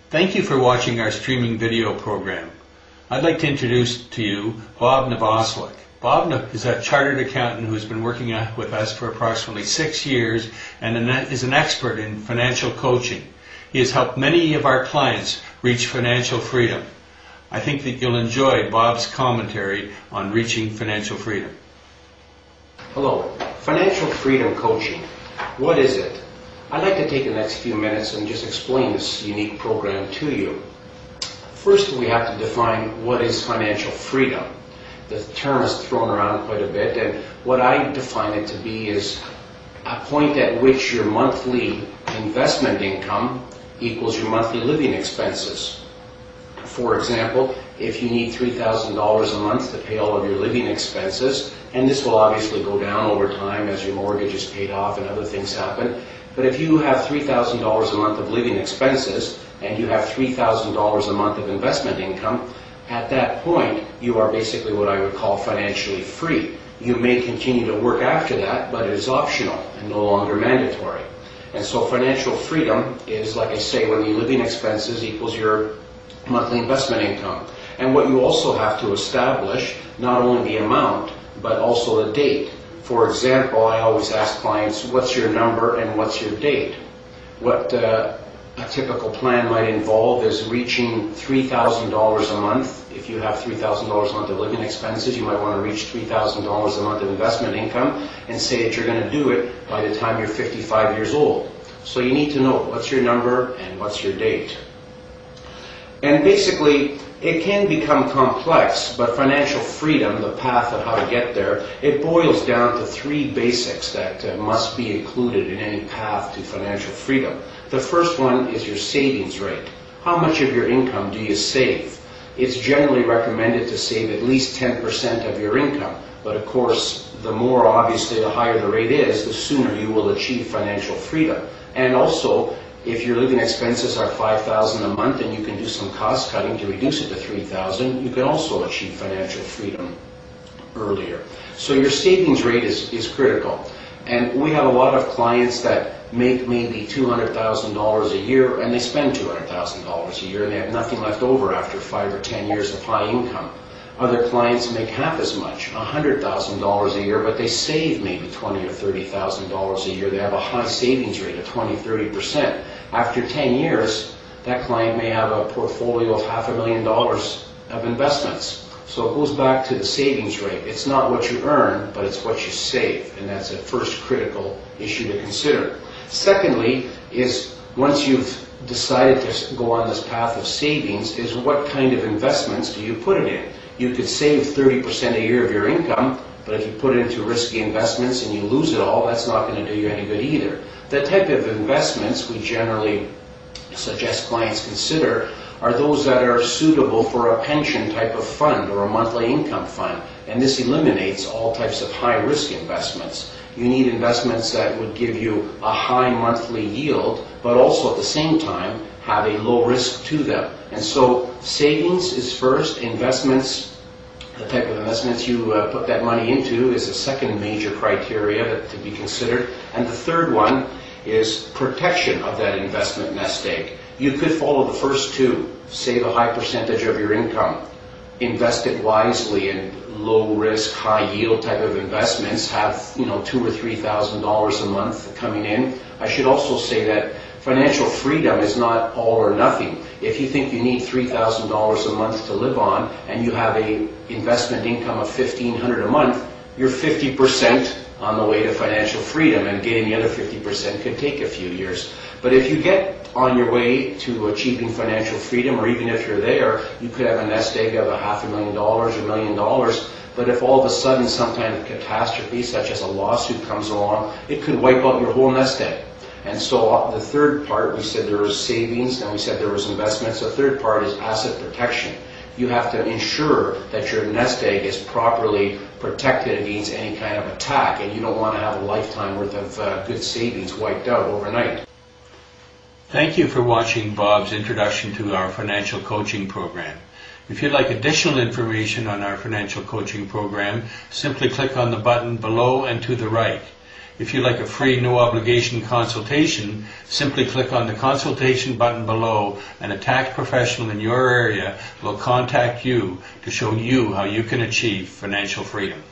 Thank you for watching our streaming video program. I'd like to introduce to you Bob Novoselic. Bob is a chartered accountant who has been working with us for approximately 6 years and is an expert in financial coaching. He has helped many of our clients reach financial freedom. I think that you'll enjoy Bob's commentary on reaching financial freedom. Hello, Financial Freedom Coaching. What is it? I'd like to take the next few minutes and just explain this unique program to you. First, we have to define what is financial freedom. The term is thrown around quite a bit, and what I define it to be is a point at which your monthly investment income equals your monthly living expenses. For example, if you need $3,000 a month to pay all of your living expenses, and this will obviously go down over time as your mortgage is paid off and other things happen, but if you have $3,000 a month of living expenses and you have $3,000 a month of investment income, at that point you are basically what I would call financially free. You may continue to work after that, but it is optional and no longer mandatory. And so financial freedom is, like I say, when your living expenses equals your monthly investment income. And what you also have to establish, not only the amount, but also the date. For example, I always ask clients, what's your number and what's your date? What a typical plan might involve is reaching $3,000 a month. If you have $3,000 a month of living expenses, you might want to reach $3,000 a month of investment income and say that you're going to do it by the time you're 55 years old. So you need to know what's your number and what's your date. And basically, it can become complex, but financial freedom, the path of how to get there, it boils down to 3 basics that must be included in any path to financial freedom. The first one is your savings rate. How much of your income do you save? It's generally recommended to save at least 10% of your income, but of course, the more obviously the higher the rate is, the sooner you will achieve financial freedom. And also, if your living expenses are $5,000 a month and you can do some cost cutting to reduce it to $3,000, you can also achieve financial freedom earlier. So your savings rate is critical. And we have a lot of clients that make maybe $200,000 a year and they spend $200,000 a year and they have nothing left over after 5 or 10 years of high income. Other clients make half as much, $100,000 a year, but they save maybe $20,000 or $30,000 a year. They have a high savings rate of 20-30%. After 10 years, that client may have a portfolio of $500,000 of investments. So it goes back to the savings rate. It's not what you earn, but it's what you save, and that's a first critical issue to consider. Secondly is, once you've decided to go on this path of savings, is what kind of investments do you put it in? You could save 30% a year of your income, but if you put it into risky investments and you lose it all, that's not going to do you any good either. The type of investments we generally suggest clients consider are those that are suitable for a pension type of fund or a monthly income fund, and this eliminates all types of high-risk investments. You need investments that would give you a high monthly yield, but also at the same time have a low risk to them. And so savings is first, investments, the type of investments you put that money into is a second major criteria to be considered. And the third one is protection of that investment nest egg. You could follow the first 2, save a high percentage of your income, invest it wisely in low risk, high yield type of investments, have $2,000 or $3,000 a month coming in. I should also say that financial freedom is not all or nothing. If you think you need $3,000 a month to live on and you have a investment income of $1,500 a month, you're 50% on the way to financial freedom, and getting the other 50% could take a few years. But if you get on your way to achieving financial freedom, or even if you're there, you could have a nest egg of $500,000, $1 million. But if all of a sudden some kind of catastrophe, such as a lawsuit, comes along, it could wipe out your whole nest egg. And so the third part, we said there was savings, and we said there was investments. The third part is asset protection. You have to ensure that your nest egg is properly protected against any kind of attack, and you don't want to have a lifetime worth of good savings wiped out overnight. Thank you for watching Bob's introduction to our financial coaching program. If you'd like additional information on our financial coaching program, simply click on the button below and to the right. If you'd like a free, no obligation consultation, simply click on the consultation button below and a tax professional in your area will contact you to show you how you can achieve financial freedom.